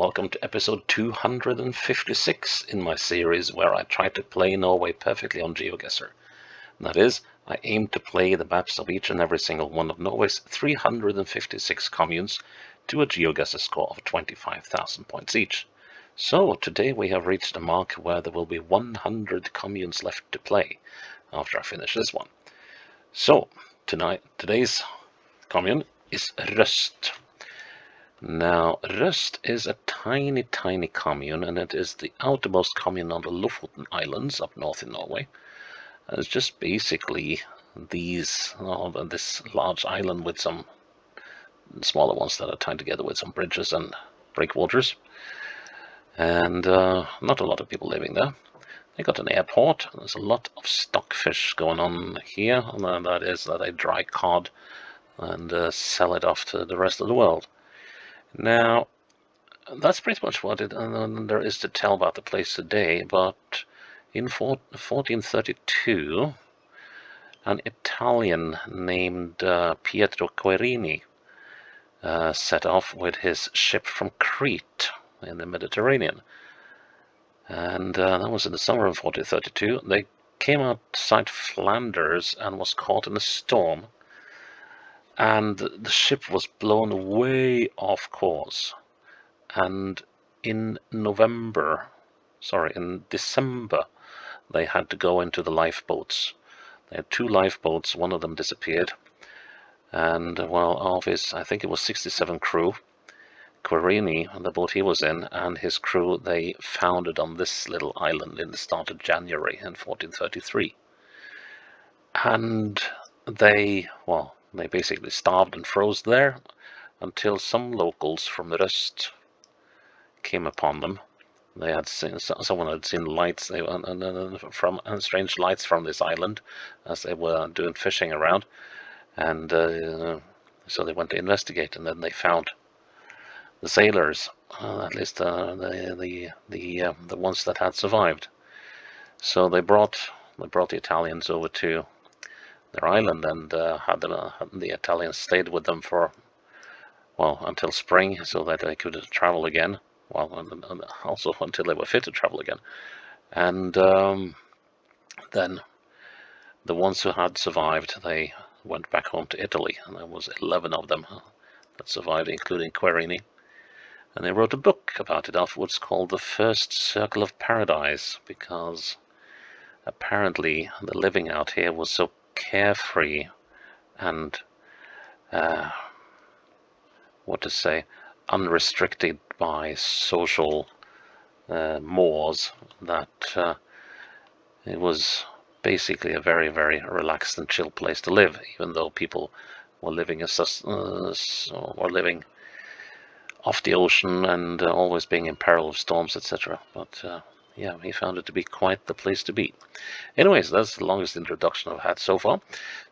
welcome to episode 256 in my series where I try to play Norway perfectly on Geoguessr. That is, I aim to play the maps of each and every single one of Norway's 356 communes to a Geoguessr score of 25,000 points each. So today we have reached a mark where there will be 100 communes left to play after I finish this one. So today's commune is Røst. Now, Røst is a tiny commune, and it is the outermost commune on the Lofoten Islands up north in Norway. And it's just basically this large island with some smaller ones that are tied together with some bridges and breakwaters. And not a lot of people living there. They got an airport. There's a lot of stockfish going on here, and that is that they dry cod and sell it off to the rest of the world. Now, that's pretty much what there is to tell about the place today, but in 1432, an Italian named Pietro Querini set off with his ship from Crete in the Mediterranean. And that was in the summer of 1432. They came outside Flanders and was caught in a storm. And the ship was blown way off course. And in December, they had to go into the lifeboats. They had 2 lifeboats, one of them disappeared. And well, of his, I think it was 67 crew, Querini, the boat he was in, and his crew, they foundered on this little island in the start of January in 1433. And they basically starved and froze there until some locals from Røst came upon them. They had seen, someone had seen lights, strange lights from this island as they were doing fishing around, and so they went to investigate, and then they found the sailors, at least the ones that had survived. So they brought the Italians over to their island, and had the Italians stayed with them for, until spring, so that they could travel again. And also until they were fit to travel again. And then the ones who had survived, they went back home to Italy, and there was 11 of them that survived, including Querini. And they wrote a book about it afterwards called The First Circle of Paradise, because apparently the living out here was so carefree and unrestricted by social mores that it was basically a very relaxed and chill place to live, even though people were living living off the ocean and always being in peril of storms, etc. But yeah, he found it to be quite the place to be. Anyways, that's the longest introduction I've had so far.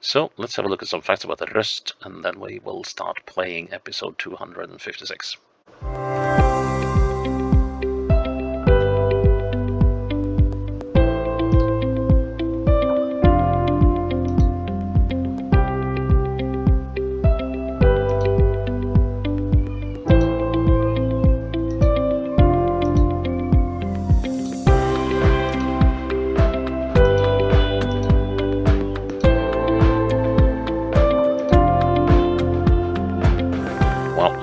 So let's have a look at some facts about the Røst, and then we will start playing episode 256.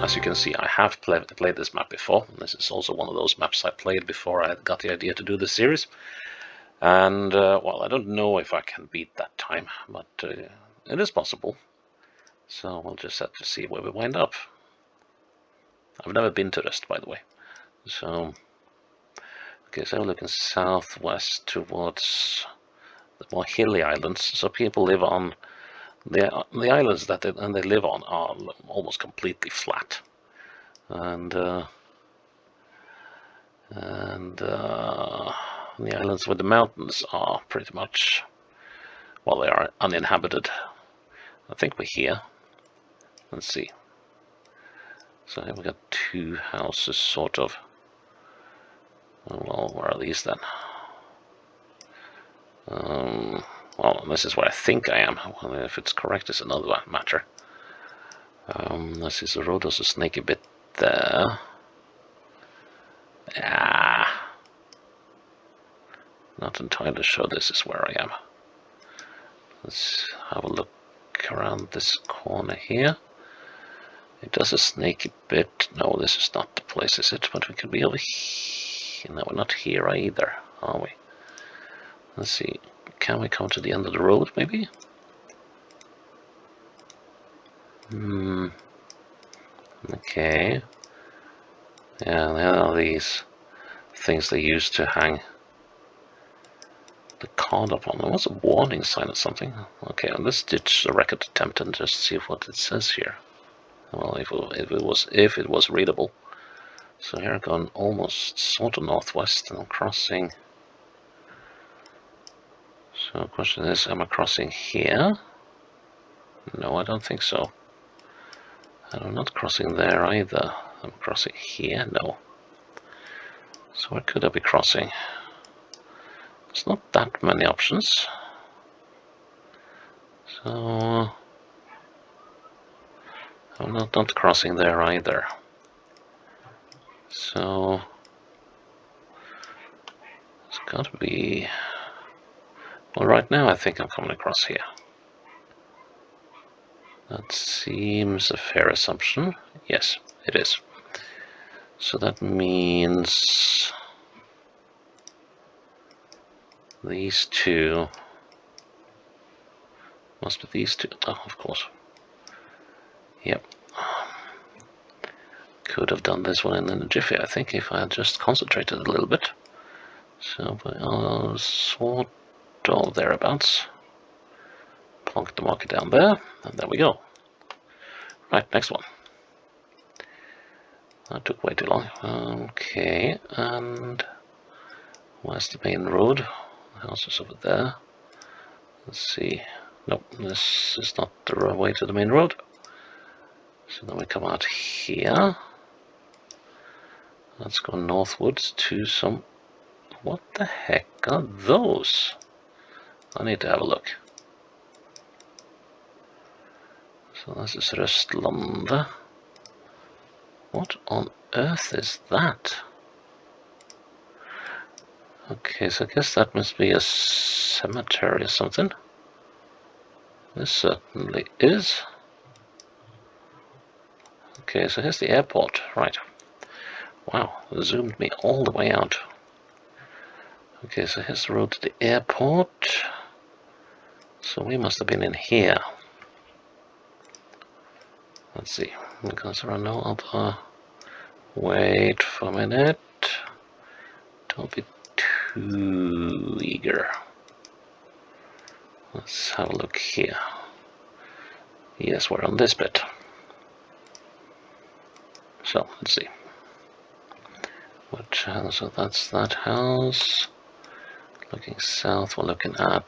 As you can see, I have played this map before. This is also one of those maps I played before I got the idea to do this series. And, I don't know if I can beat that time, but it is possible. So we'll just have to see where we wind up. I've never been to Røst, by the way. So, okay, so we're looking southwest towards the more hilly islands. So people live on the islands that they live on are almost completely flat, and the islands with the mountains are pretty much, they are uninhabited. I think we're here. Let's see. So here we got 2 houses, sort of. Well, where are these then? This is where I think I am. If it's correct, it's another matter. Let's see, the road was a snaky bit there. Ah, not entirely sure this is where I am. Let's have a look around this corner here. It does a snaky bit. No, this is not the place, is it? But we could be over here. No, we're not here either, are we? Let's see. Can we come to the end of the road, maybe? Okay. Yeah, there are these things they used to hang the card up on. There was a warning sign or something. Okay, let's ditch the record attempt and just see what it says here. Well, if it was readable. So here I'm going almost sort of northwest, and I'm crossing. So the question is, am I crossing here? No, I don't think so. And I'm not crossing there either. I'm crossing here? No. So where could I be crossing? There's not that many options. So I'm not crossing there either. So it's got to be. Well, right now I think I'm coming across here. That seems a fair assumption. Yes, it is. So that means these two must be these two. Oh, of course. Yep. Could have done this one in a jiffy, I think, if I had just concentrated a little bit. So, sort of thereabouts. Plonk the marker down there, and there we go. Right, next one. That took way too long. Okay, and where's the main road? The house is over there. Let's see. Nope, this is not the way to the main road. So then we come out here. Let's go northwards to some. What the heck are those? I need to have a look. So this is Røst. What on earth is that? Okay, so I guess that must be a cemetery or something. This certainly is. Okay, so here's the airport. Right. Wow, it zoomed me all the way out. Okay, so here's the road to the airport. So we must have been in here. Let's see, because there are no other. Wait for a minute. Don't be too eager. Let's have a look here. Yes, we're on this bit. So, let's see. Which house? So that's that house. Looking south, we're looking at.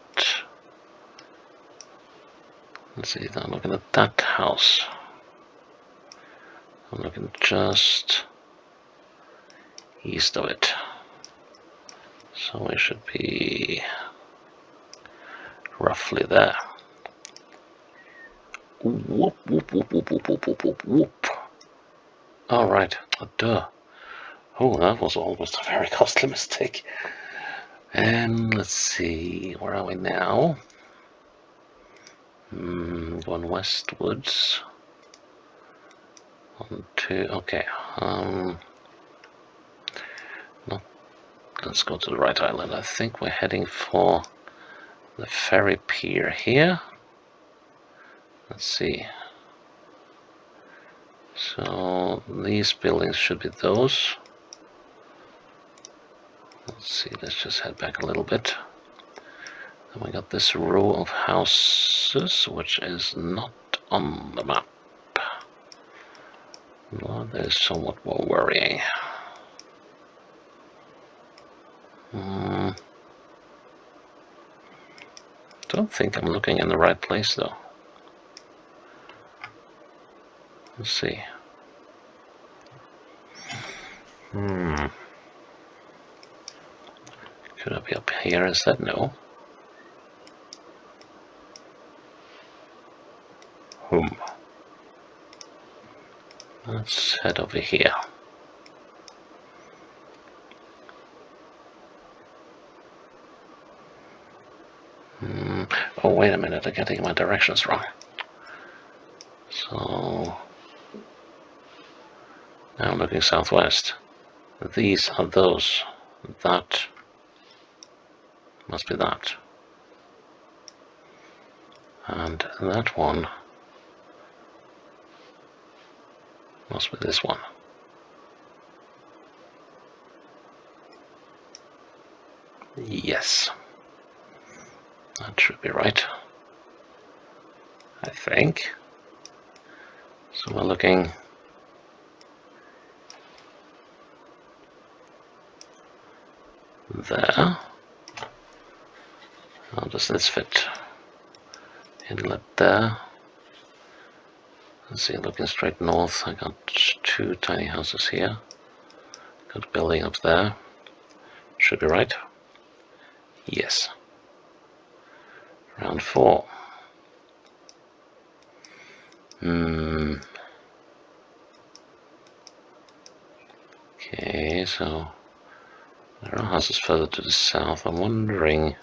Let's see, I'm looking at that house. I'm looking just east of it. So we should be roughly there. Whoop, whoop, whoop, whoop, whoop, whoop, whoop, whoop, whoop. All right, duh. Oh, that was almost a very costly mistake. And let's see, where are we now? Going westwards. Okay. No, let's go to the right island. I think we're heading for the ferry pier here. Let's see. So these buildings should be those. Let's see, let's just head back a little bit. And we got this row of houses, which is not on the map. No, that is somewhat more worrying. Don't think I'm looking in the right place though. Let's see. Should I be up here instead? No. Let's head over here. Oh, wait a minute, I'm getting my directions wrong. So now I'm looking southwest. These are those. That must be that. And that one must be this one. Yes. That should be right. I think. So we're looking there. How does this fit? Inlet there. Let's see, looking straight north, I got 2 tiny houses here. Got a building up there. Should be right. Yes. Round 4. Okay, so there are houses further to the south. I'm wondering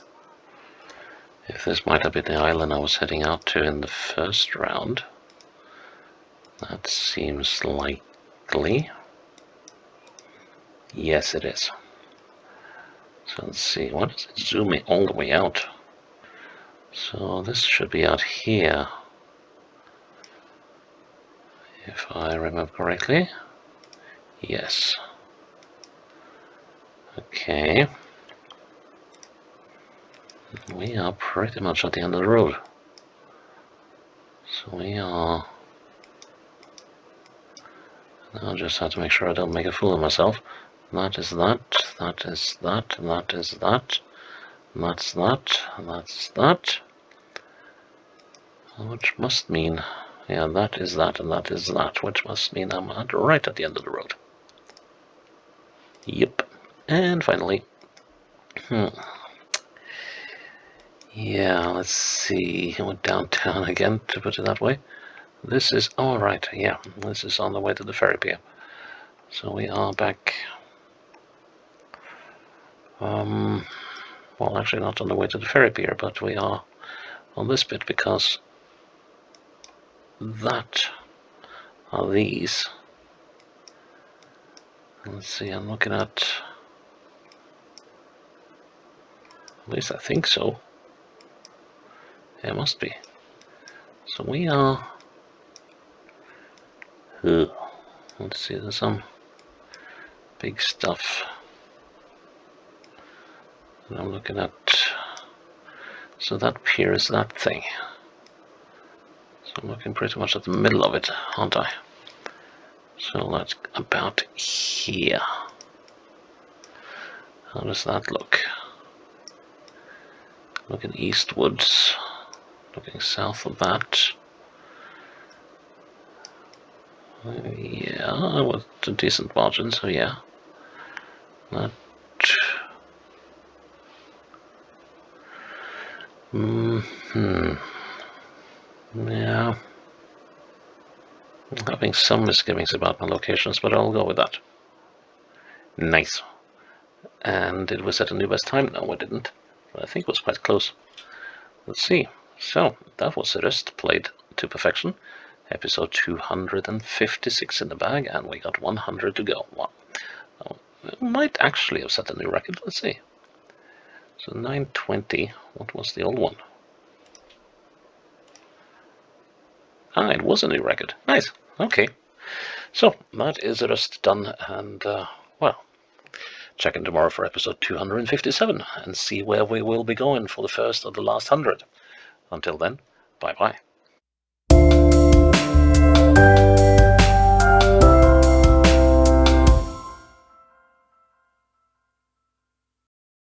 if this might have been the island I was heading out to in the first round. That seems likely. Yes, it is. So let's see, what is it zooming all the way out? So this should be out here, if I remember correctly. Yes. Okay. We are pretty much at the end of the road. So we are... Now I just have to make sure I don't make a fool of myself. That is that, that is that, that is that, that's that, that's that. Which must mean, yeah, that is that, and that is that, which must mean I'm right at the end of the road. Yep. And finally, yeah, let's see, we're downtown again, to put it that way. This is, all right, yeah, this is on the way to the ferry pier. So we are back, well, actually not on the way to the ferry pier, but we are on this bit because that are these. Let's see, I'm looking at least I think so. Yeah, it must be. So we are... let's see, there's some big stuff that I'm looking at. So that pier is that thing. So I'm looking pretty much at the middle of it, aren't I? So that's about here. How does that look? Looking eastwards, looking south of that. Yeah, with a decent margin, so yeah. That... Yeah. I'm having some misgivings about my locations, but I'll go with that. Nice. And did we set a new best time? No, we didn't. But I think it was quite close. Let's see. So, that was Røst played to perfection. Episode 256 in the bag, and we got 100 to go. Wow. We might actually have set a new record. Let's see. So 920. What was the old one? Ah, it was a new record. Nice. Okay. So, that is Røst done, and, well, check in tomorrow for episode 257 and see where we will be going for the first of the last 100. Until then, bye-bye.